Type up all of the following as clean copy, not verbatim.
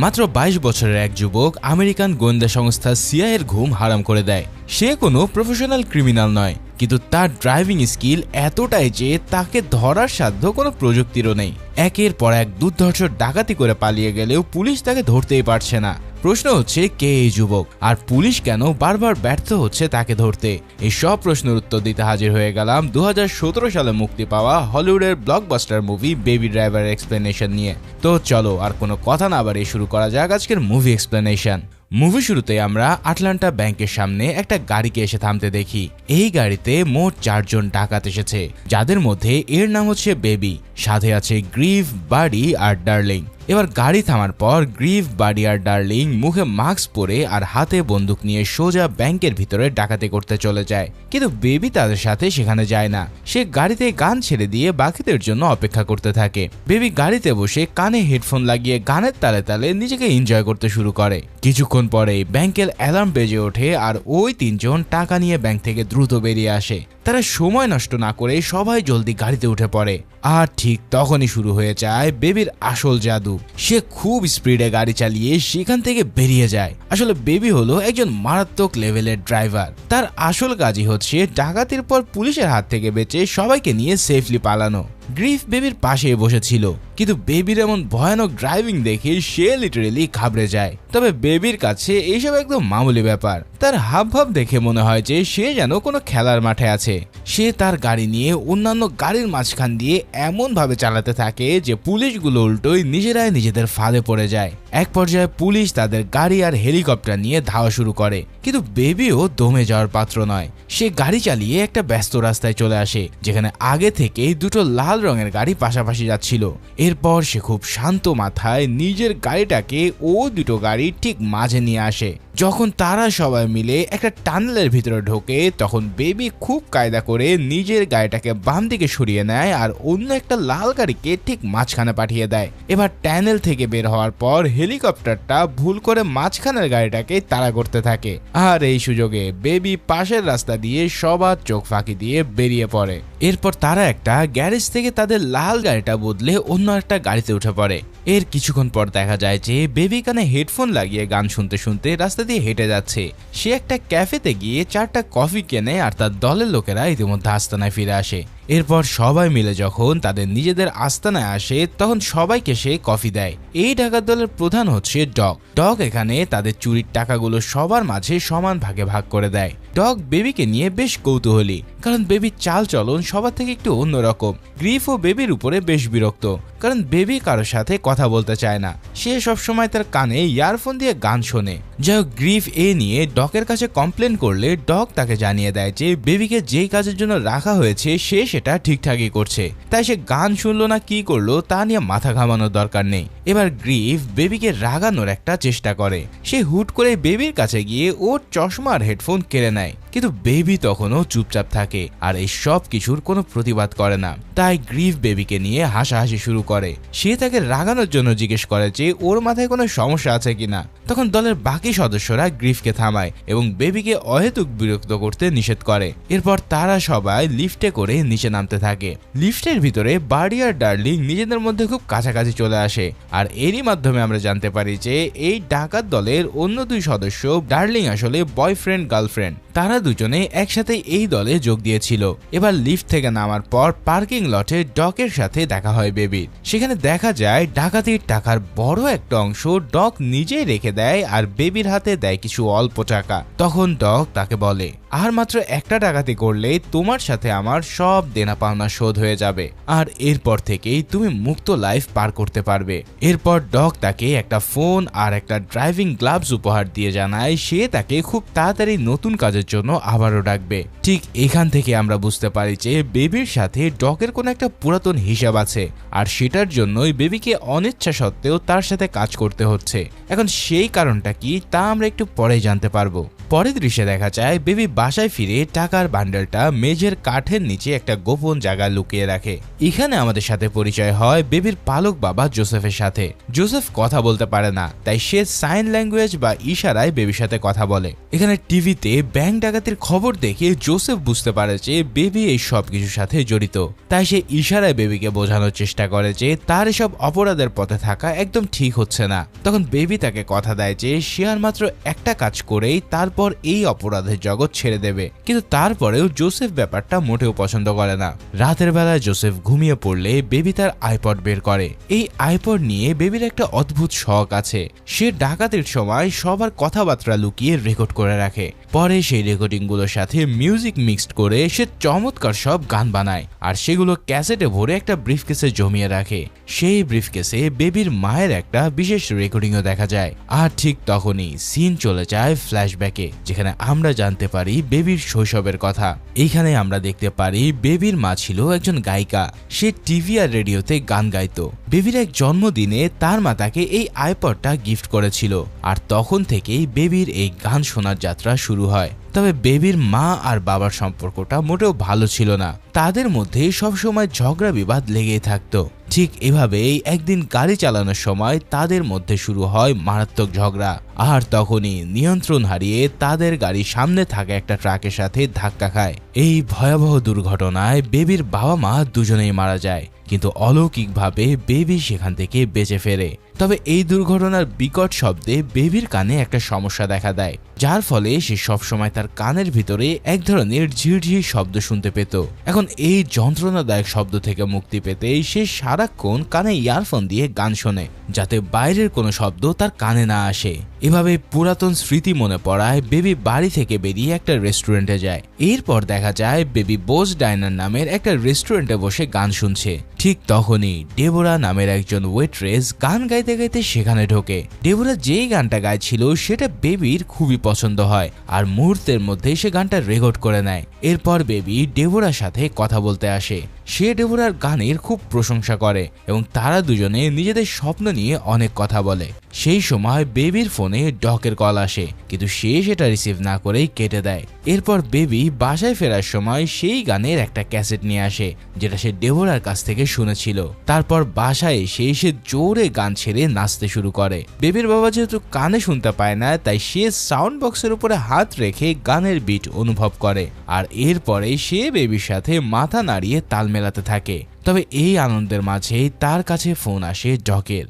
মাত্র 22 বছরের এক যুবক আমেরিকান গোয়েন্দা সংস্থা সিআইএর ঘুম হারাম করে দেয়। সে কোনো প্রফেশনাল ক্রিমিনাল নয়, কিন্তু তার ড্রাইভিং স্কিল এতটাই যে তাকে ধরার সাধ্য কোনো প্রযুক্তিরও নেই। একের পর এক দুর্ধর্ষ ডাকাতি করে পালিয়ে গেলেও পুলিশ তাকে ধরতেই পারছে না। প্রশ্ন হচ্ছে, কে এই যুবক, আর পুলিশ কেন বারবার ব্যর্থ হচ্ছে তাকে ধরতে? এই সব প্রশ্নের উত্তর দিতে হাজির হয়ে গেলাম 2017 সালে মুক্তি পাওয়া হলিউডের blockbuster movie baby driver explanation নিয়ে। তো চলো আর কোনো কথা না বাড়িয়ে শুরু করা যাক আজকের মুভি এক্সপ্লেনেশন। মুভি শুরুতে আমরা আটলান্টা ব্যাংকের সামনে একটা গাড়িকে এসে থামতে দেখি। এই গাড়িতে মোট 4 জন ডাকাত এসেছে, যাদের মধ্যে এর নাম হচ্ছে বেবি, সাথে আছে গ্রিভ, বাডি আর ডার্লিং। এবার গাড়ি থামার পর গ্রিভ, বাডি আর ডার্লিং মুখে মাস্ক পরে আর হাতে বন্দুক নিয়ে সোজা ব্যাংকের ভিতরে ডাকাতি করতে চলে যায়। কিন্তু বেবি তাদের সাথে সেখানে যায় না। সে গাড়িতে গান ছেড়ে দিয়ে বাকিদের জন্য অপেক্ষা করতে থাকে। বেবি গাড়িতে বসে কানে হেডফোন লাগিয়ে গানের তালে তালে নিজেকে এনজয় করতে শুরু করে। কিছুক্ষণ পরেই ব্যাংকের অ্যালার্ম বেজে ওঠে আর ওই 3 জন টাকা নিয়ে ব্যাংক থেকে দ্রুত বেরিয়ে আসে। তারা সময় নষ্ট না করে সবাই জলদি গাড়িতে উঠে পড়ে। আর ঠিক তখনই শুরু হয়ে যায় বেবির আসল জাদু। সে খুব স্পিডে গাড়ি চালিয়ে সেখান থেকে বেরিয়ে যায়। আসলে বেবি হলো একজন মারাত্মক লেভেলের ড্রাইভার। তার আসল কাজই হচ্ছে ডাকাতির পর পুলিশের হাত থেকে বেঁচে সবাইকে নিয়ে সেফলি পালানো। গ্রিফ বেবির পাশে বসেছিল, কিন্তু বেবির এমন ভয়ানক ড্রাইভিং দেখে সে লিটারেলি ঘাবড়ে যায়। তবে বেবির কাছে এইসব একদম মামুলি ব্যাপার। তার হাবভাব দেখে মনে হয় যে সে যেন কোনো খেলার মাঠে আছে। সে তার গাড়ি নিয়ে অন্যান্য গাড়ির মাঝখান দিয়ে এমন ভাবে চালাতে থাকে যে পুলিশগুলো উল্টোই নিজেরাই নিজেদের ফাঁদে পড়ে যায়। এক পর্যায়ে পুলিশ তাদের গাড়ি আর হেলিকপ্টার নিয়ে ধাওয়া শুরু করে, কিন্তু বেবিও দমে যাওয়ার পাত্র নয়। সে গাড়ি চালিয়ে একটা ব্যস্ত রাস্তায় চলে আসে, যেখানে আগে থেকেই দুটো লাল রঙের গাড়ি পাশাপাশি যাচ্ছিল। এরপর সে খুব শান্ত মাথায় নিজের গাড়িটাকে ও দুটো গাড়ি ঠিক মাঝে নিয়ে আসে। যখন তারা সবাই মিলে একটা টানেলের ভিতরে ঢোকে, তখন বেবি খুব কায়দা করে নিজের গাড়িটাকে বাম দিকে সরিয়ে নেয় আর অন্য একটা লাল গাড়িকে ঠিক মাঝখানে পাঠিয়ে দেয়। এবার টানেল থেকে বের হওয়ার পর হেলিকপ্টারটা ভুল করে মাঝখানের গাড়িটাকে তাড়া করতে থাকে। আর এই সুযোগে বেবি পাশের রাস্তা দিয়ে সবার চোখ ফাঁকি দিয়ে বেরিয়ে পড়ে। এরপর তারা একটা গ্যারেজ থেকে তাদের লাল গাড়িটা বদলে অন্য একটা গাড়িতে উঠে পড়ে। এর কিছুক্ষণ পর দেখা যায় যে বেবি কানে হেডফোন লাগিয়ে গান শুনতে শুনতে রাস্তা দিয়ে হেঁটে যাচ্ছে। সে একটা ক্যাফেতে গিয়ে 4টা কফি কেনে আর তার দলের লোকেরা ইতিমধ্যে আস্তানায় ফিরে আসে। এরপর সবাই মিলে যখন তাদের নিজেদের আস্তানায় আসে, তখন সবাইকে সে কফি দেয়। এই ডাকাত দলের প্রধান হচ্ছে ডগ। ডগ এখানে তাদের চুরির টাকাগুলো সবার মাঝে সমান ভাগে ভাগ করে দেয়। ডগ বেবিকে নিয়ে বেশ কৌতূহলী, কারণ বেবির চাল চলন সবার থেকে একটু অন্যরকম। গ্রিফ ও বেবির উপরে বেশ বিরক্ত, কারণ বেবি কারোর সাথে কথা বলতে চায় না। সে সবসময় তার কানে ইয়ারফোন দিয়ে গান শোনে। যাই হোক, গ্রিফ এ নিয়ে ডগের কাছে কমপ্লেন করলে ডগ তাকে জানিয়ে দেয় যে বেবিকে যেই কাজের জন্য রাখা হয়েছে সে সেটা ঠিকঠাকই করছে, তাই সে গান শুনলো না কি করলো তা নিয়ে মাথা ঘামানোর দরকার নেই। এবার গ্রিফ বেবিকে রাগানোর একটা চেষ্টা করে। সে হুট করে বেবির কাছে গিয়ে ওর চশমা আর হেডফোন কেড়ে নেয়, কিন্তু বেবি তখনও চুপচাপ থাকে আর এই সব কিছুর কোনো প্রতিবাদ করে না। তাই গ্রিফ বেবিকে নিয়ে হাসাহাসি শুরু করে। সে তাকে রাগানোর জন্য জিজ্ঞেস করে যে ওর মাথায় কোনো সমস্যা আছে কিনা। তখন দলের বাকি সদস্যরা গ্রিফকে থামায় এবং বেবিকে অহেতুক বিরক্ত করতে নিষেধ করে। এরপর তারা সবাই লিফটে করে নিচে নামতে থাকে। লিফটের ভিতরে বাডি আর ডার্লিং নিজেদের মধ্যে খুব কাছাকাছি চলে আসে, আর এরই মাধ্যমে আমরা জানতে পারি যে এই ডাকাত দলের অন্য 2 সদস্য ডার্লিং আসলে বয়ফ্রেন্ড গার্লফ্রেন্ড। তারা দুজনে একসাথে এই দলে যোগ দিয়েছিল। এবার লিফট থেকে নামার পর পার্কিং লটে ডকের সাথে দেখা হয় বেবির। সেখানে দেখা যায় ডাকাতির টাকার বড় একটা অংশ ডক নিজেই রেখে দেয় আর বেবির হাতে দেয় কিছু অল্প টাকা। তখন ডক তাকে বলে, আর মাত্র একটা ডাকাতি করলে তোমার সাথে আমার সব দেনা পাওনা শোধ হয়ে যাবে, আর এরপর থেকেই তুমি মুক্ত লাইফ পার করতে পারবে। এরপর ডক তাকে একটা ফোন আর একটা ড্রাইভিং গ্লাভস উপহার দিয়ে জানায় সে তাকে খুব তাড়াতাড়ি নতুন কাজের জন্য আবারও ডাকবে। ঠিক এখান থেকে আমরা বুঝতে পারি যে বেবির সাথে ডকের কোনো একটা পুরাতন হিসাব আছে, আর সেটার জন্যই বেবিকে অনিচ্ছা সত্ত্বেও তার সাথে কাজ করতে হচ্ছে। এখন সেই কারণটা কি তা আমরা একটু পরেই জানতে পারবো। পরের দৃশ্যে দেখা যায় বেবি বাসায় ফিরে টাকার বান্ডেলটা মেঝের কাঠের নিচে একটা গোপন জায়গায় লুকিয়ে রাখে। এখানে আমাদের সাথে পরিচয় হয় বেবির পালক বাবা জোসেফের সাথে। জোসেফ কথা বলতে পারে না, তাই সে সাইন ল্যাঙ্গুয়েজ বা ইশারায় বেবির সাথে কথা বলে। এখানে টিভিতে ব্যাংক ডাকাতির খবর দেখে জোসেফ বুঝতে পারে যে বেবি এই সব কিছুর সাথে জড়িত, তাই সে ইশারায় বেবিকে বোঝানোর চেষ্টা করে যে তার এসব অপরাধের পথে থাকা একদম ঠিক হচ্ছে না। তখন বেবি তাকে কথা দেয় যে সে আর মাত্র একটা কাজ করেই তারপর এই অপরাধের জগৎ ছেড়ে দেবে, কিন্তু তারপরেও জোসেফ ব্যাপারটা মোটেও পছন্দ করে না। রাতের বেলায় জোসেফ ঘুমিয়ে পড়লে বেবি তার আইপড বের করে। এই আইপড নিয়ে বেবির একটা অদ্ভুত শখ আছে, সে ডাকাতির সময় সবার কথাবার্তা লুকিয়ে রেকর্ড করে রাখে। পরে সেই রেকর্ডিং গুলোর সাথে মিউজিক মিক্সড করে সে চমৎকার সব গান বানায় আর সেগুলো ক্যাসেটে ভরে একটা ব্রিফকেসে জমিয়ে রাখে। সেই ব্রিফকেসে বেবির মায়ের একটা বিশেষ রেকর্ডিংও দেখা যায়। আর ঠিক তখনই সিন চলে যায় ফ্ল্যাশব্যাকে, যেখানে আমরা জানতে পারি বেবির শৈশবের কথা। এইখানে আমরা দেখতে পারি বেবির মা ছিল একজন গায়িকা, সে টিভি আর রেডিওতে গান গাইতো। বেবির এক জন্মদিনে তার মা তাকে এই আইপডটা গিফট করেছিল, আর তখন থেকেই বেবির এই গান শোনার যাত্রা শুরু হয়। তবে বেবির মা আর বাবার সম্পর্কটা মোটেও ভালো ছিল না, তাদের মধ্যে সবসময় ঝগড়া বিবাদ লেগেই থাকতো। ঠিক এভাবেই একদিন গাড়ি চালানোর সময় তাদের মধ্যে শুরু হয় মারাত্মক ঝগড়া, আর তখনই নিয়ন্ত্রণ হারিয়ে তাদের গাড়ি সামনে থাকা একটা ট্রাকের সাথে ধাক্কা খায়। এই ভয়াবহ দুর্ঘটনায় বেবির বাবা মা দুজনেই মারা যায়, কিন্তু অলৌকিকভাবে বেবি সেখান থেকে বেঁচে ফেরে। তবে এই দুর্ঘটনার বিকট শব্দে বেবির কানে একটা সমস্যা দেখা দেয়, যার ফলে সে সবসময় তার কানের ভিতরে এক ধরনের ঝিরঝির শব্দ শুনতে পেত। এখন এই যন্ত্রণাদায়ক শব্দ থেকে মুক্তি পেতে সে সারাক্ষণ কানে ইয়ারফোন দিয়ে গান শোনে, যাতে বাইরের কোনো শব্দ তার কানে না আসে। এভাবে পুরাতন স্মৃতি মনে পড়ায় বেবি বাড়ি থেকে বেরিয়ে একটা রেস্টুরেন্টে যায়। এরপর দেখা যায় বেবি বোস ডাইনার নামের একটা রেস্টুরেন্টে বসে গান শুনছে। ঠিক তখনই ডেবোরা নামের একজন ওয়েট্রেস গান গাইতে গাইতে সেখানে ঢোকে। ডেবোরা যেই গানটা গাইছিল সেটা বেবির খুবই পছন্দ হয়, আর মুহূর্তের মধ্যে সে গানটা রেকর্ড করে নেয়। এরপর বেবি ডেবোরার সাথে কথা বলতে আসে। সে ডেবোরার গানের খুব প্রশংসা করে এবং তারা দুজনে নিজেদের স্বপ্ন নিয়ে অনেক কথা বলে। সেই সময় বেবির ফোনে ডকের কল আসে, কিন্তু সে সেটা রিসিভ না করেই কেটে দেয়। এরপর বেবি বাসায় ফেরার সময় সেই গানের একটা ক্যাসেট নিয়ে আসে, যেটা সে ডেবোরার কাছ থেকে শুনেছিল। তারপর বাসায় এসে সে জোরে গান ছেড়ে নাচতে শুরু করে। বেবির বাবা যেহেতু কানে শুনতে পায় না, তাই সে সাউন্ড বক্সের উপরে হাত রেখে গানের বিট অনুভব করে, আর এরপরে সে বেবির সাথে মাথা নাড়িয়ে তাল মেলাতে থাকে। তবে এই আনন্দের মাঝেই তার কাছে ফোন আসে ডকের।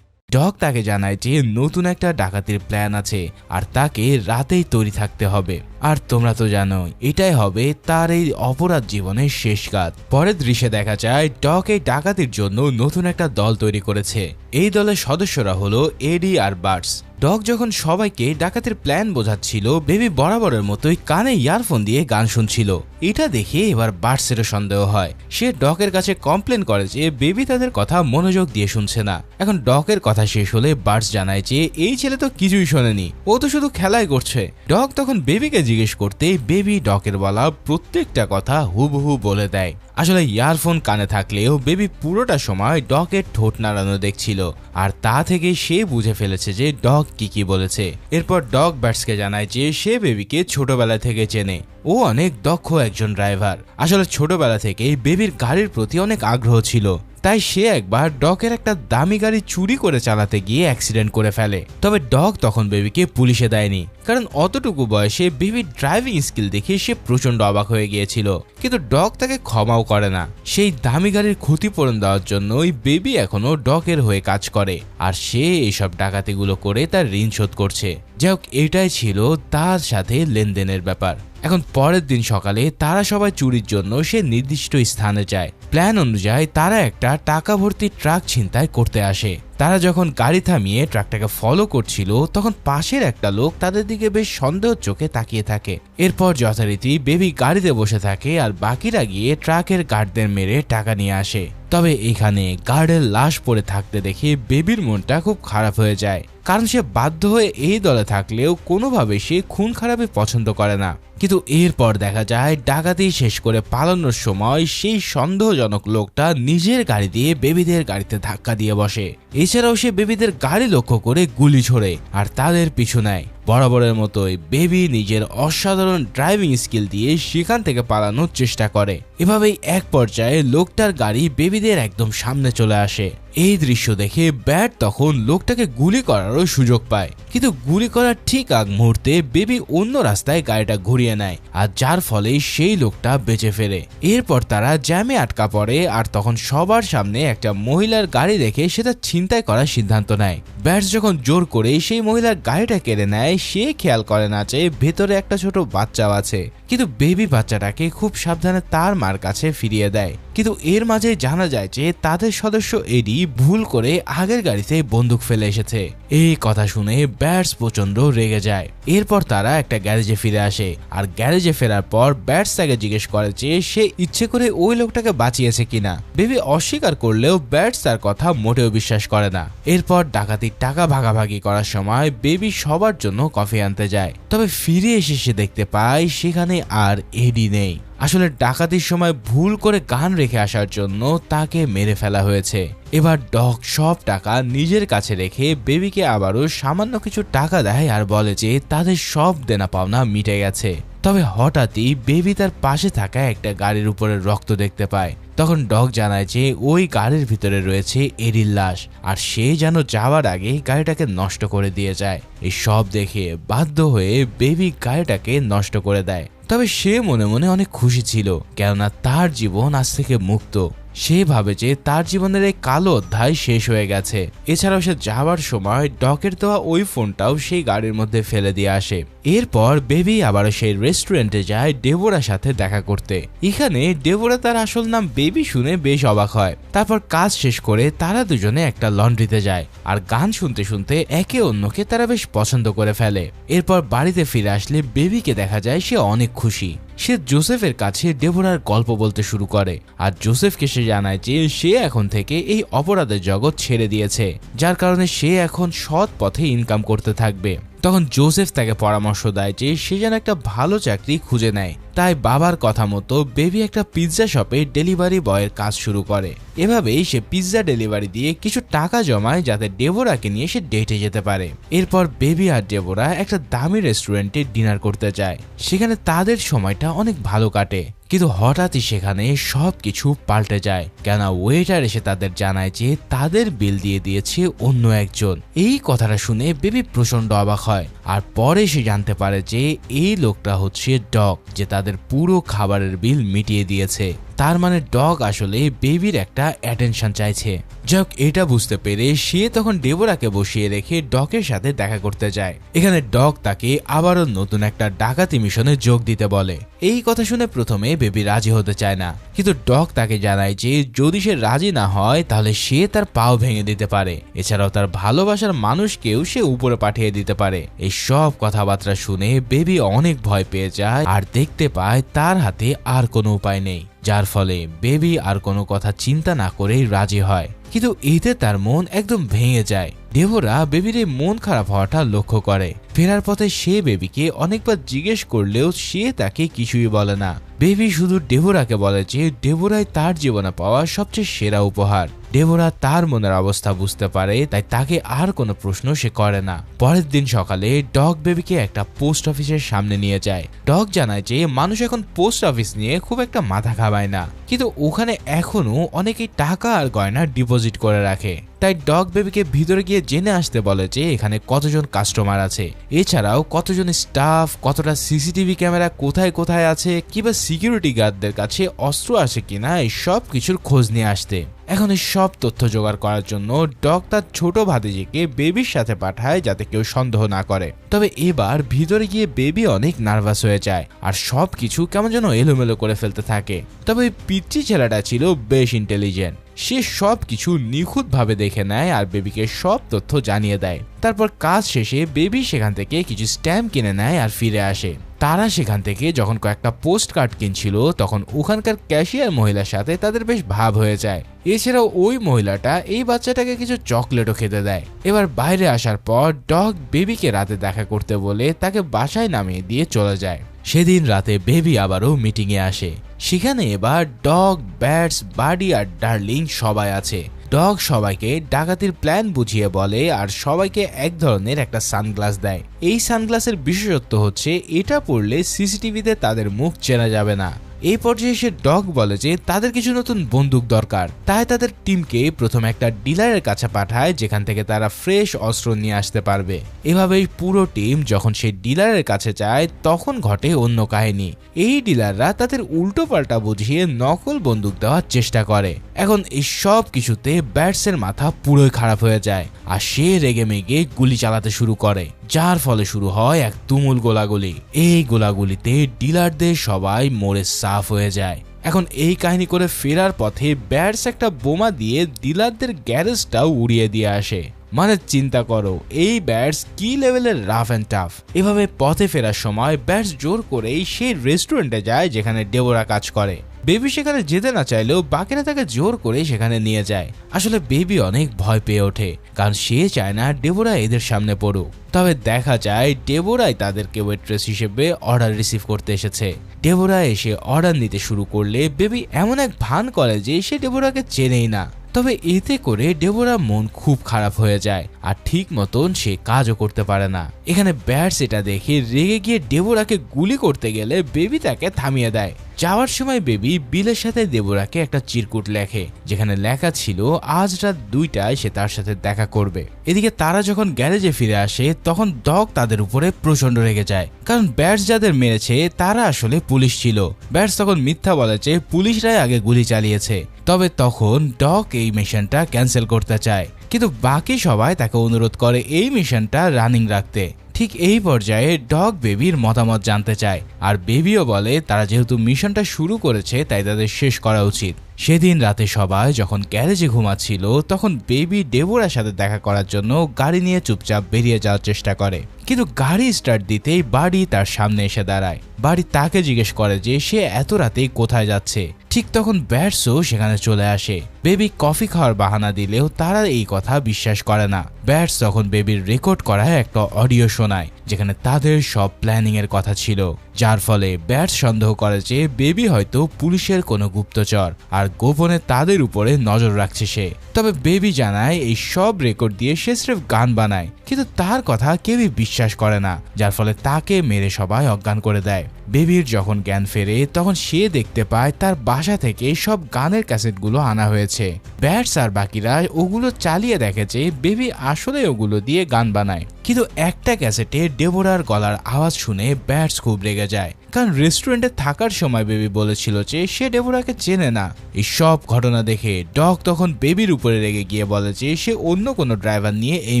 ডক তাকে জানায় যে নতুন একটা ডাকাতির প্ল্যান আছে, আর তাকে রাতেই তৈরি থাকতে হবে। আর তোমরা তো জানো এটাই হবে তার এই অপরাধ জীবনের শেষ কাজ। পরের দৃশ্যে দেখা যায় ডক এই ডাকাতির জন্য নতুন একটা দল তৈরি করেছে। এই দলের সদস্যরা হলো এডি আর বার্টস। ডক যখন সবাইকে ডাকাতির প্ল্যান বোঝাচ্ছিল, বেবি বরাবরের মতোই কানে ইয়ারফোন দিয়ে গান শুনছিল। এটা দেখে এবার বার্টসেরও সন্দেহ হয়। সে ডকের কাছে কমপ্লেন করে যে বেবি তাদের কথা মনোযোগ দিয়ে শুনছে না। এখন ডকের কথা শেষ হলে বার্টস জানায় যে এই ছেলে তো কিছুই শোনেনি, ও তো শুধু খেলাই করছে। ডক তখন বেবিকে জিজ্ঞেস করতে বেবি ডকের বলা প্রত্যেকটা কথা হুবহু বলে দেয়। আসলে ইয়ারফোন কানে থাকলেও বেবি পুরোটা সময় ডকের ঠোঁট নাড়ানো দেখছিল, আর তা থেকে সে বুঝে ফেলেছে যে ডক কি বলেছে। এরপর ডক বার্টসকে জানায় যে সে বেবিকে ছোটবেলা থেকে চেনে, ও অনেক দক্ষ একজন ড্রাইভার। আসলে ছোটবেলা থেকেই বেবির গাড়ির প্রতি অনেক আগ্রহ ছিল, তাই সে একবার ডকের একটা দামি গাড়ি চুরি করে চালাতে গিয়ে অ্যাক্সিডেন্ট করে ফেলে। তবে ডক তখন বেবিকে পুলিশে দেয়নি, কারণ অতটুকু বয়সে বেবির ড্রাইভিং স্কিল দেখে সে প্রচন্ড অবাক হয়ে গিয়েছিল। কিন্তু ডক তাকে ক্ষমাও করে না। সেই দামি গাড়ির ক্ষতিপূরণ দেওয়ার জন্যই বেবি এখনো ডকের হয়ে কাজ করে, আর সে এইসব ডাকাতিগুলো করে তার ঋণ শোধ করছে। যাই হোক, এটাই ছিল তার সাথে লেনদেনের ব্যাপার। এখন পরের দিন সকালে তারা সবাই চুরির জন্য সে নির্দিষ্ট স্থানে যায়। প্ল্যান অনুযায়ী তারা একটা টাকা ভর্তি ট্রাক ছিনতাই করতে আসে। তারা যখন গাড়ি থামিয়ে ট্রাকটাকে ফলো করছিল, তখন পাশের একটা লোক তাদের দিকে বেশ সন্দেহ চোখে তাকিয়ে থাকে। এরপর যথারীতি বেবি গাড়িতে বসে থাকে, আর বাকিরা গিয়ে ট্রাকের গার্ডদের মেরে টাকা নিয়ে আসে। তবে এখানে গার্ডের লাশ পড়ে থাকতে দেখে বেবির মনটা খুব খারাপ হয়ে যায়, কারণ সে বাধ্য হয়ে এই দলে থাকলেও কোনোভাবে সে খুন খারাপি পছন্দ করে না। কিন্তু এরপর দেখা যায় ডাকাতি শেষ করে পালানোর সময় সেই সন্দেহজনক লোকটা নিজের গাড়ি দিয়ে বেবিদের গাড়িতে ধাক্কা দিয়ে বসে। এছাড়াও সে বেবিদের গাড়ি লক্ষ্য করে গুলি ছোড়ে আর তাদের পিছু নেয়। বরাবরের মতোই বেবি নিজের অসাধারণ ড্রাইভিং স্কিল দিয়ে সেখান থেকে পালানোর চেষ্টা করে। এভাবেই এক পর্যায়ে লোকটার গাড়ি বেবিদের একদম সামনে চলে আসে। এই দৃশ্য দেখে ব্যাট তখন লোকটাকে গুলি করারও সুযোগ পায়, কিন্তু গুলি করার ঠিক আগ মুহূর্তে বেবি অন্য রাস্তায় গাড়িটা ঘুরিয়ে নেয়, আর যার ফলে সেই লোকটা বেঁচে ফেরে। এরপর তারা জ্যামে আটকা পড়ে, আর তখন সবার সামনে একটা মহিলার গাড়ি দেখে সেটা ছিনতাই করার সিদ্ধান্ত নেয়। ব্যাটস যখন জোর করে সেই মহিলার গাড়িটা কেড়ে নেয়, সে খেয়াল করে না যে ভেতরে একটা ছোট বাচ্চাও আছে, কিন্তু বেবি বাচ্চাটাকে খুব সাবধানে তার মার কাছে ফিরিয়ে দেয়। কিন্তু এর মাঝে জানা যায় যে তাদের সদস্য এডি ভুল করে আগের গাড়িতে বন্দুক ফেলে এসেছে। এই কথা শুনে ব্যাটস প্রচন্ড রেগে যায়। এরপর তারা একটা গ্যারেজে ফিরে আসে, আর গ্যারেজে ফেরার পর ব্যাটস তাকে জিজ্ঞেস করে যে সে ইচ্ছে করে ওই লোকটাকে বাঁচিয়েছে কিনা। বেবি অস্বীকার করলেও ব্যাটস তার কথা মোটেও বিশ্বাস করে না। এরপর ডাকাতির টাকা ভাগাভাগি করার সময় বেবি সবার জন্য কফি আনতে যায়, তবে ফিরে এসে সে দেখতে পায় সেখানে আর এডি নেই। আসলে ডাকাতির সময় ভুল করে গান রেখে আসার জন্য তাকে মেরে ফেলা হয়েছে। এবার ডগ সব টাকা নিজের কাছে রেখে বেবিকে আবারও সামান্য কিছু টাকা দেয়, আর বলে যে তাদের সব দেনা পাওনা মিটে গেছে। তবে হঠাৎই বেবি তার পাশে থাকা একটা গাড়ির উপরে রক্ত দেখতে পায়। তখন ডগ জানায় যে ওই গাড়ির ভিতরে রয়েছে এডির লাশ, আর সে যেন যাওয়ার আগে গাড়িটাকে নষ্ট করে দিয়ে যায়। এই সব দেখে বাধ্য হয়ে বেবি গাড়িটাকে নষ্ট করে দেয়। তবে সে মনে মনে অনেক খুশি ছিল, কেননা তার জীবন আজ থেকে মুক্ত। সে ভাবে যে তার জীবনের এই কালো অধ্যায় শেষ হয়ে গেছে। এছাড়াও সে যাওয়ার সময় ডকের দেওয়া ওই ফোনটাও সেই গাড়ির মধ্যে ফেলে দিয়ে আসে। এরপর বেবি আবারও সেই রেস্টুরেন্টে যায় ডেবোরার সাথে দেখা করতে। এখানে ডেবোরা তার আসল নাম বেবি শুনে বেশ অবাক হয়। তারপর কাজ শেষ করে তারা দুজনে একটা লন্ড্রিতে যায়, আর গান শুনতে শুনতে একে অন্যকে তারা বেশ পছন্দ করে ফেলে। এরপর বাড়িতে ফিরে আসলে বেবিকে দেখা যায় সে অনেক খুশি। সে জোসেফের কাছে ডেবোরার গল্প বলতে শুরু করে, আর জোসেফকে সে জানায় যে সে এখন থেকে এই অপরাধের জগৎ ছেড়ে দিয়েছে, যার কারণে সে এখন সৎ পথে ইনকাম করতে থাকবে। তখন জোসেফ তাকে পরামর্শ দেয় যে সে যেন একটা ভালো চাকরি খুঁজে নেয়। তাই বাবার কথা মতো বেবি একটা পিৎজা শপে ডেলিভারি বয়ের কাজ শুরু করে। এভাবেই সে পিৎজা ডেলিভারি দিয়ে কিছু টাকা জমায়, যাতে ডেবোরাকে নিয়ে সে ডেটে যেতে পারে। এরপর বেবি আর ডেবোরা একটা দামি রেস্টুরেন্টে ডিনার করতে যায়। সেখানে তাদের সময়টা অনেক ভালো কাটে, কিন্তু হঠাৎই সেখানে সবকিছু পাল্টে যায়, কেন ওয়েটার এসে তাদের জানায় যে তাদের বিল দিয়ে দিয়েছে অন্য একজন। এই কথাটা শুনে বেবি প্রচন্ড অবাক হয়, আর পরে সে জানতে পারে যে এই লোকটা হচ্ছে ডগ, যে তাদের পুরো খাবারের বিল মিটিয়ে দিয়েছে। তার মানে ডগ আসলে বেবির একটা অ্যাটেনশন চাইছে। যাক, এটা বুঝতে পেরে সে তখন ডেবোরাকে বসিয়ে রেখে ডগের সাথে দেখা করতে যায়। এখানে ডগ তাকে আবারও নতুন একটা ডাকাতি মিশনে যোগ দিতে বলে। এই কথা শুনে প্রথমে বেবি রাজি হতে চায় না, কিন্তু ডগ তাকে জানায় যে যদি সে রাজি না হয় তাহলে সে তার পাও ভেঙে দিতে পারে। এছাড়াও তার ভালোবাসার মানুষকেও সে উপরে পাঠিয়ে দিতে পারে। এই সব কথাবার্তা শুনে বেবি অনেক ভয় পেয়ে যায়, আর দেখতে পায় তার হাতে আর কোনো উপায় নেই, যার ফলে বেবি আর কোনো কথা চিন্তা না করেই রাজি হয়। কিন্তু এতে তার মন একদম ভেঙে যায়। ডেবোরা বেবির এই মন খারাপ হওয়াটা লক্ষ্য করে। ফেরার পথে সে বেবিকে অনেকবার জিজ্ঞেস করলেও সে তাকে কিছুই বলে না। বেবি শুধু ডেবোরাকে বলে যে ডেবোরাই তার জীবনে পাওয়া সবচেয়ে সেরা উপহার। ডেবোরা তার মনের অবস্থা বুঝতে পারে, তাই তাকে আর কোনো প্রশ্ন সে করে না। পরের দিন সকালে ডগ বেবিকে একটা পোস্ট অফিসের সামনে নিয়ে যায়। ডগ জানায় যে মানুষ এখন পোস্ট অফিস নিয়ে খুব একটা মাথা ঘামায় না, কিন্তু ওখানে এখনো অনেকেই টাকা আর গয়না ডিপোজিট করে রাখে। তাই ডগ বেবিকে ভিতরে গিয়ে জেনে আসতে বলে যে এখানে কতজন কাস্টমার আছে, এছাড়াও কতজন স্টাফ, কতটা সিসিটিভি ক্যামেরা কোথায় কোথায় আছে, কিংবা সিকিউরিটি গার্ডদের কাছে অস্ত্র আছে কিনা, এই সব কিছুর খোঁজ নিয়ে আসতে। এখন এই সব তথ্য জোগাড় করার জন্য ডগ তার ছোট ভাতিজিকে বেবির সাথে পাঠায়, যাতে কেউ সন্দেহ না করে। তবে এবার ভিতরে গিয়ে বেবি অনেক নার্ভাস হয়ে যায়, আর সবকিছু কেমন যেন এলোমেলো করে ফেলতে থাকে। তবে পিচ্চি ছেলেটা ছিল বেশ ইন্টেলিজেন্ট। সে সবকিছু নিখুঁত ভাবে দেখে নেয়, আর বেবিকে সব তথ্য জানিয়ে দেয়। তারপর কাজ শেষে বেবি সেখান থেকে কিছু স্ট্যাম্প কিনে নেয় আর ফিরে আসে। তারা সেখান থেকে যখন কয়েকটা পোস্ট কার্ড কিনছিল, তখন ওখানকার ক্যাশিয়ার মহিলার সাথে তাদের বেশ ভাব হয়ে যায়। এছাড়াও ওই মহিলাটা এই বাচ্চাটাকে কিছু চকলেটও খেতে দেয়। এবার বাইরে আসার পর ডগ বেবিকে রাতে দেখা করতে বলে তাকে বাসায় নামিয়ে দিয়ে চলে যায়। সেদিন রাতে বেবি আবারও মিটিং এ আসে। সেখানে এবার ডগ, ব্যাটস, বাডি আর ডার্লিং সবাই আছে। ডগ সবাইকে ডাকাতির প্ল্যান বুঝিয়ে বলে আর সবাইকে এক ধরনের একটা সানগ্লাস দেয়। এই সানগ্লাসের বিশেষত্ব হচ্ছে এটা পরলে সিসিটিভিতে তাদের মুখ চেনা যাবে না। এই পর্যায়ে সে ডগ বলে যে তাদের কিছু নতুন বন্দুক দরকার, তাই তাদের টিমকে প্রথম একটা ডিলারের কাছে পাঠায় যেখান থেকে তারা ফ্রেশ অস্ত্র নিয়ে আসতে পারবে। এভাবেই পুরো টিম যখন সেই ডিলারের কাছে যায় তখন ঘটে অন্য কাহিনী। এই ডিলাররা তাদের উল্টো পাল্টা বুঝিয়ে নকল বন্দুক দেওয়ার চেষ্টা করে। এখন এই সব কিছুতে ব্যাটসের মাথা পুরোই খারাপ হয়ে যায় আর সে রেগে মেগে গুলি চালাতে শুরু করে, যার ফলে শুরু হয় এক তুমুল গোলাগুলি। এই গোলাগুলিতে ডিলারদের সবাই মরে সাফ হয়ে যায়। এখন এই কাহিনী করে ফেরার পথে ব্যাটস একটা বোমা দিয়ে ডিলারদের গ্যারেজটাও উড়িয়ে দিয়ে আসে। মানে চিন্তা করো এই ব্যাটস কি লেভেলের রাফ অ্যান্ড টাফ। এভাবে পথে ফেরার সময় ব্যাটস জোর করেই সেই রেস্টুরেন্টে যায় যেখানে ডেবোরা কাজ করে। বেবি সেখানে যেতে না চাইলেও বাকিরা তাকে জোর করে সেখানে নিয়ে যায়। আসলে বেবি অনেক ভয় পেয়ে ওঠে কারণ সে চায় না ডেবোরা এদের সামনে পড়ুক। তবে দেখা যায় ডেবোরাই তাদেরকে ওয়েট্রেস হিসেবে অর্ডার রিসিভ করতে এসেছে। ডেবোরা এসে অর্ডার নিতে শুরু করলে বেবি এমন এক ভান করে যে সে ডেবোরাকে চেনেই না। তবে এতে করে ডেবোরা মন খুব খারাপ হয়ে যায় আর ঠিক মতন সে কাজও করতে পারে না। এখানে ব্যাটস এটা দেখে রেগে গিয়ে ডেবোরাকে গুলি করতে গেলে বেবি তাকে থামিয়ে দেয়। যাওয়ার সময় বেবি বিলের সাথে ডেবোরাকে একটা চিরকুট লেখে যেখানে লেখা ছিল আজ রাত 2টায় সে তার সাথে দেখা করবে। এদিকে তারা যখন গ্যারেজে ফিরে আসে তখন ডগ তাদের উপরে প্রচন্ড রেগে যায় কারণ ব্যাটস যাদের মেরেছে তারা আসলে পুলিশ ছিল। ব্যাটস তখন মিথ্যা বলেছে পুলিশরাই আগে গুলি চালিয়েছে। তবে তখন ডগ এই মিশনটা ক্যান্সেল করতে চায় কিন্তু বাকি সবাই তাকে অনুরোধ করে এই মিশনটা রানিং রাখতে। ঠিক এই পর্যায়ে ডগ বেবির মতামত জানতে চায় আর বেবিও বলে তারা যেহেতু মিশনটা শুরু করেছে তাই তাদের শেষ করা উচিত। সেদিন রাতে সবাই যখন গ্যারেজে ঘুমাচ্ছিল তখন বেবি ডেবোরার সাথে দেখা করার জন্য গাড়ি নিয়ে চুপচাপ বেরিয়ে যাওয়ার চেষ্টা করে কিন্তু গাড়ি স্টার্ট দিতেই বাড়ি তার সামনে এসে দাঁড়ায়। বাড়ি তাকে জিজ্ঞেস করে যে সে এত রাতে কোথায় যাচ্ছে। ঠিক তখন ব্যাটসও সেখানে চলে আসে। বেবি কফি খাওয়ার বাহানা দিলেও তারা এই কথা বিশ্বাস করে না। ব্যাটস তখন বেবির রেকর্ড করা একটা অডিও শোনায় যেখানে তাদের সব প্ল্যানিং এর কথা ছিল, যার ফলে ব্যাটস সন্দেহ করে যে বেবি হয়তো পুলিশের কোনো গুপ্তচর আর গোপনে তাদের উপরে নজর রাখছে সে। তবে বেবি জানায় এই সব রেকর্ড দিয়ে সে স্রেফ গান বানায় কিন্তু তার কথা কেউই বিশ্বাস করে না, যার ফলে তাকে মেরে সবাই অজ্ঞান করে দেয়। বেবির যখন জ্ঞান ফেরে তখন সে দেখতে পায় তার বাসা থেকে সব গানের ক্যাসেটগুলো আনা হয়েছে। ব্যাটস আর বাকিরা ওগুলো চালিয়ে দেখে যে বেবি আসলে ওগুলো দিয়ে গান বানায় কিন্তু একটা ক্যাসেটে ডেবোরার গলার আওয়াজ শুনে ব্যাটস খুব রেগে যায় কারণ রেস্টুরেন্টে থাকার সময় বেবি বলেছিল যে সে ডেবোরাকে চেনে না। এই সব ঘটনা দেখে ডগ তখন বেবির উপরে রেগে গিয়ে বলে যে সে অন্য কোনো ড্রাইভার নিয়ে এই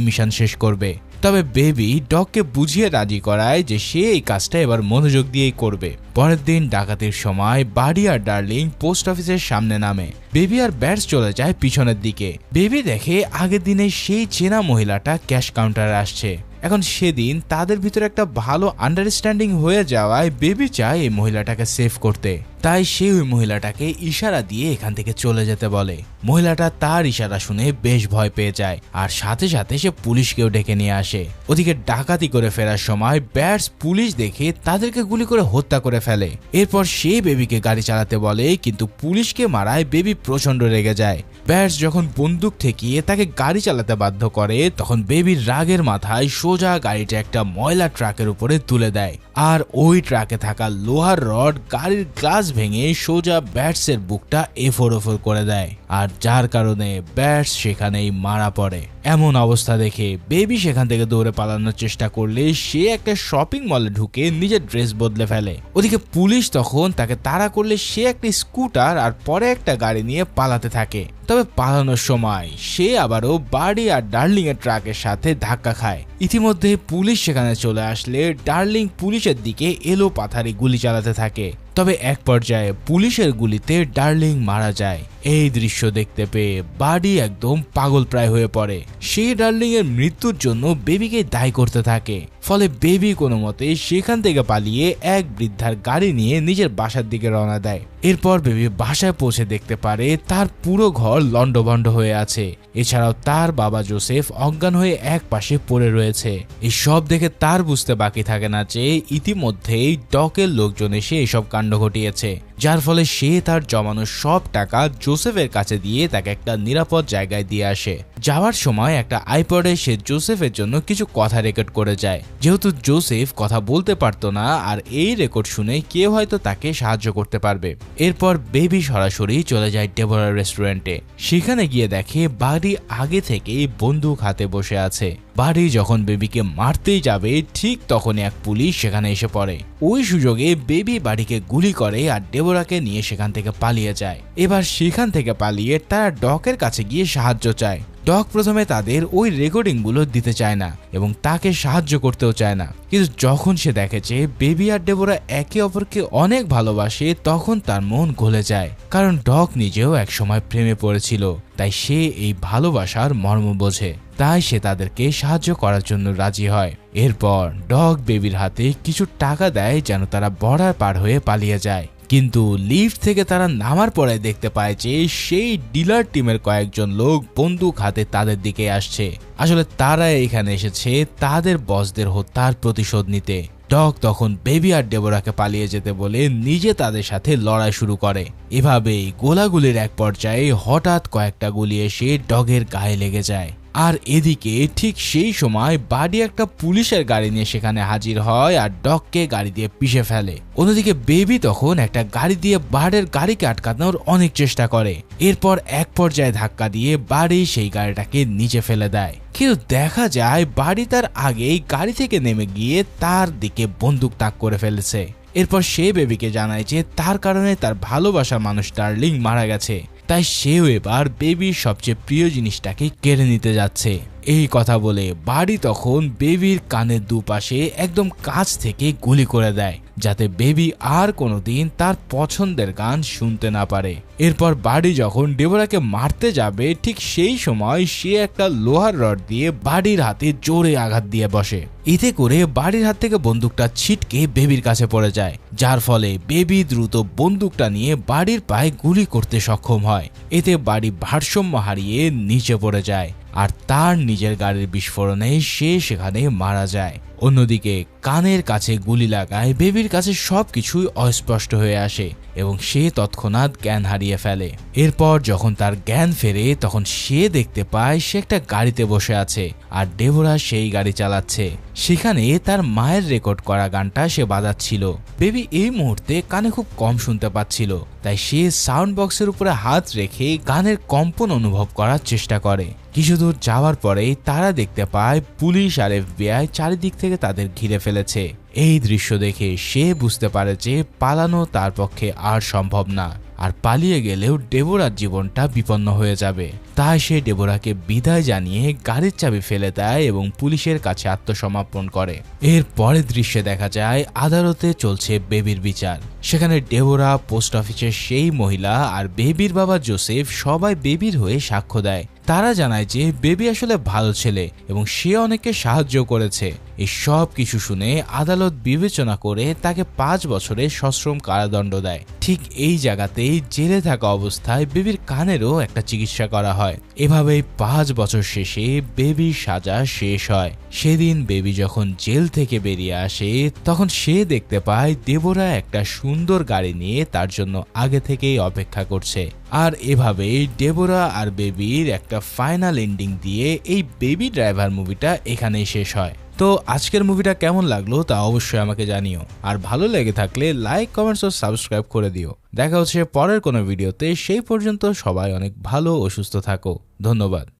মিশন শেষ করবে। তবে বেবি ডগকে বুঝিয়ে রাজি করায় যে সে এই কাজটা এবার মনোযোগ দিয়েই করবে। পরের দিন ডাকাতির সময় বাড়ি আর ডার্লিং পোস্ট অফিসের সামনে নামে। বেবি আর ব্যাটস চলে যায় পিছনের দিকে। বেবি দেখে আগের দিনে সেই চেনা মহিলাটা ক্যাশ কাউন্টারে আসছে। এখন সেদিন তাদের ভিতরে একটা ভালো আন্ডারস্ট্যান্ডিং হয়ে যাওয়ায় বেবি চায় এই মহিলাটাকে সেভ করতে, তাই সে ওই মহিলাটাকে ইশারা দিয়ে এখান থেকে চলে যেতে বলে। মহিলাটা তার ইশারা শুনে বেশ ভয় পেয়ে যায় আর সাথে সাথে সে পুলিশকেও ডেকে নিয়ে আসে। ওদিকে ডাকাতি করে ফেরার সময় ব্যাটস পুলিশ দেখে তাদেরকে গুলি করে হত্যা করে ফেলে। এরপর সে বেবিকে গাড়ি চালাতে বলে কিন্তু পুলিশকে মারায় বেবি প্রচন্ড রেগে যায়। ব্যাটস যখন বন্দুক ঠেকিয়ে তাকে গাড়ি চালাতে বাধ্য করে তখন বেবির রাগের মাথায় সোজা গাড়িটা একটা ময়লা ট্রাকের উপরে তুলে দেয় আর ওই ট্রাকে থাকা লোহার রড গাড়ির গ্লাস ভেঙে সোজা ব্যাটসের বুকটা এফোর করে দেয় আর যার কারণে ব্যাটস সেখানেই মারা পড়ে। এমন অবস্থা দেখে বেবি সেখান থেকে দৌড়ে পালানোর চেষ্টা করলে সে একটা শপিং মলে ঢুকে নিজের ড্রেস বদলে ফেলে। ওদিকে পুলিশ তখন তাকে তাড়া করলে সে একটা স্কুটার আর পরে একটা গাড়ি নিয়ে পালাতে থাকে। তবে পালানোর সময় সে আবারও বাড়ি আর ডার্লিং এর ট্রাকের সাথে ধাক্কা খায়। ইতিমধ্যে পুলিশ সেখানে চলে আসলে ডার্লিং পুলিশের দিকে এলো পাথারি গুলি চালাতে থাকে। তবে এক পর্যায়ে পুলিশের গুলিতে ডার্লিং মারা যায়। এই দৃশ্য দেখতে পেয়ে বাড়ি একদম পাগল প্রায় হয়ে পড়ে। সে ডার্লিং এর মৃত্যুর জন্য বেবিকে দায়ী করতে থাকে। ফলে বেবি কোনো মতে সেখান থেকে পালিয়ে এক বৃদ্ধার গাড়ি নিয়ে নিজের বাসার দিকে রওনা দেয়। এরপর বেবি বাসায় পৌঁছে দেখতে পারে তার পুরো ঘর লন্ডভন্ড হয়ে আছে। এছাড়াও তার বাবা জোসেফ অজ্ঞান হয়ে এক পাশে পড়ে রয়েছে। এই সব দেখে তার বুঝতে বাকি থাকে না যে ইতিমধ্যেই ডকের লোকজন এসে এসব কাণ্ড ঘটিয়েছে। যার ফলে সে তার জমানো সব টাকা জোসেফের কাছে দিয়ে তাকে একটা নিরাপদ জায়গায় দিয়ে আসে। যাওয়ার সময় একটা আইপডে সে জোসেফের জন্য কিছু কথা রেকর্ড করে যায়, যেহেতু জোসেফ কথা বলতে পারতো না আর এই রেকর্ড শুনে কেউ হয়তো তাকে সাহায্য করতে পারবে। এরপর বেবি সরাসরি চলে যায় ডেবোরার রেস্টুরেন্টে। সেখানে গিয়ে দেখে বাড়ি আগে থেকেই বন্দুক হাতে বসে আছে। বাড়ি যখন বেবিকে মারতেই যাবে ঠিক তখনই এক পুলিশ সেখানে এসে পড়ে। ওই সুযোগে বেবি বাড়িকে গুলি করে আর ডেবোরাকে নিয়ে সেখান থেকে পালিয়ে যায়। এবার সেখান থেকে পালিয়ে তারা ডকের কাছে গিয়ে সাহায্য চায়। ডক প্রথমে তাদের ওই রেকর্ডিং গুলো দিতে চায় না এবং তাকে সাহায্য করতেও চায় না, কিন্তু যখন সে দেখে যে বেবি আর ডেবোরা একে অপরকে অনেক ভালোবাসে তখন তার মন গলে যায়, কারণ ডক নিজেও একসময় প্রেমে পড়েছিল, তাই সে এই ভালোবাসার মর্ম বোঝে। তাই সে তাদেরকে সাহায্য করার জন্য রাজি হয়। এরপর ডক বেবির হাতে কিছু টাকা দেয় যেন তারা বর্ডার পার হয়ে পালিয়ে যায়। কিন্তু লিফট থেকে তারা নামার পরে দেখতে পায় যে সেই ডিলার টিমের কয়েকজন লোক বন্দুক হাতে তাদের দিকে আসছে। আসলে তারা এখানে এসেছে তাদের বসদের হত্যার প্রতিশোধ নিতে। ডক তখন বেবি আর ডেবোরাকে পালিয়ে যেতে বলে নিজে তাদের সাথে লড়াই শুরু করে। এভাবেই গোলাগুলির এক পর্যায়ে হঠাৎ কয়েকটা গুলি এসে ডগের গায়ে লেগে যায়। আর এদিকে ঠিক সেই সময় বাড়ি একটা পুলিশের গাড়ি নিয়ে সেখানে হাজির হয় আর ডগকে গাড়ি দিয়ে পিষে ফেলে। অন্যদিকে বেবি তখন একটা গাড়ি দিয়ে বাড়ির গাড়িকে আটকানোর অনেক চেষ্টা করে। এরপর এক পর্যায়ে ধাক্কা দিয়ে বাড়ি সেই গাড়িটাকে নিচে ফেলে দেয়। কিন্তু দেখা যায় বাড়ি তার আগেই গাড়ি থেকে নেমে গিয়ে তার দিকে বন্দুক তাক করে ফেলেছে। এরপর সে বেবিকে জানায় যে তার কারণে তার ভালোবাসার মানুষ ডার্লিং মারা গেছে, তাই সেও এবার বেবির সবচেয়ে প্রিয় জিনিসটাকে কেড়ে নিতে যাচ্ছে। এই কথা বলে বাড়ি তখন বেবির কানের দুপাশে একদম কাছ থেকে গুলি করে দেয়, যাতে বেবি আর কোনোদিন তার পছন্দের গান শুনতে না পারে। এরপর বাড়ি যখন ডেবোরাকে মারতে যাবে ঠিক সেই সময় সে একটা লোহার রড দিয়ে বাড়ির হাতে জোরে আঘাত দিয়ে বসে। এতে করে বাড়ির হাত থেকে বন্দুকটা ছিটকে বেবির কাছে পড়ে যায়, যার ফলে বেবি দ্রুত বন্দুকটা নিয়ে বাড়ির পায়ে গুলি করতে সক্ষম হয়। এতে বাড়ি ভারসাম্য হারিয়ে নিচে পড়ে যায় আর তার নিজের গাড়ির বিস্ফোরণে সে সেখানে মারা যায়। অন্যদিকে কানের কাছে গুলি লাগায় বেবির কাছে সবকিছুই অস্পষ্ট হয়ে আসে এবং সে তৎক্ষণাৎ জ্ঞান হারিয়ে ফেলে। এরপর যখন তার জ্ঞান ফেরে তখন সে দেখতে পায় সে একটা গাড়িতে বসে আছে আর ডেবোরা সেই গাড়ি চালাচ্ছে। সেখানে তার মায়ের রেকর্ড করা গানটা সে বাজাচ্ছিল। বেবি এই মুহূর্তে কানে খুব কম শুনতে পাচ্ছিল, তাই সে সাউন্ড বক্সের উপরে হাত রেখে গানের কম্পন অনুভব করার চেষ্টা করে। কিছু দূর যাওয়ার পরেই তারা দেখতে পায় পুলিশ আর FBI চারিদিক থেকে তাদের ঘিরে ফেলেছে। এই দৃশ্য দেখে সে বুঝতে পারে যে পালানো তার পক্ষে আর সম্ভব না, আর পালিয়ে গেলেও ডেবোরার জীবনটা বিপন্ন হয়ে যাবে। তাই সে ডেবোরাকে বিদায় জানিয়ে গাড়ির চাবি ফেলে দেয় এবং পুলিশের কাছে আত্মসমর্পণ করে। এর পরের দৃশ্যে দেখা যায় আদালতে চলছে বেবির বিচার। সেখানে ডেবোরা, পোস্ট অফিসের সেই মহিলা আর বেবির বাবা জোসেফ সবাই বেবির হয়ে সাক্ষ্য দেয়। তারা জানায় যে বেবি আসলে ভালো ছেলে এবং সে অনেককে সাহায্য করেছে। এই সব কিছু শুনে আদালত বিবেচনা করে তাকে 5 বছরের সশ্রম কারাদণ্ড দেয়। ঠিক এই জায়গাতেই জেলে থাকা অবস্থায় বেবির কানেরও একটা চিকিৎসা করা হয়। এভাবেই 5 বছর শেষে বেবির সাজা শেষ হয়। সেদিন বেবি যখন জেল থেকে বেরিয়ে আসে তখন সে দেখতে পায় ডেবোরা একটা সুন্দর গাড়ি নিয়ে তার জন্য আগে থেকেই অপেক্ষা করছে। আর এভাবেই ডেবোরা আর বেবির একটা ফাইনাল এন্ডিং দিয়ে এই বেবি ড্রাইভার মুভিটা এখানেই শেষ হয়। তো আজকের মুভিটা কেমন লাগলো তা অবশ্যই আমাকে জানিও, আর ভালো লেগে থাকলে লাইক, কমেন্টস ও সাবস্ক্রাইব করে দিও। দেখা হচ্ছে পরের কোনো ভিডিওতে। সেই পর্যন্ত সবাই অনেক ভালো ও সুস্থ থাকো। ধন্যবাদ।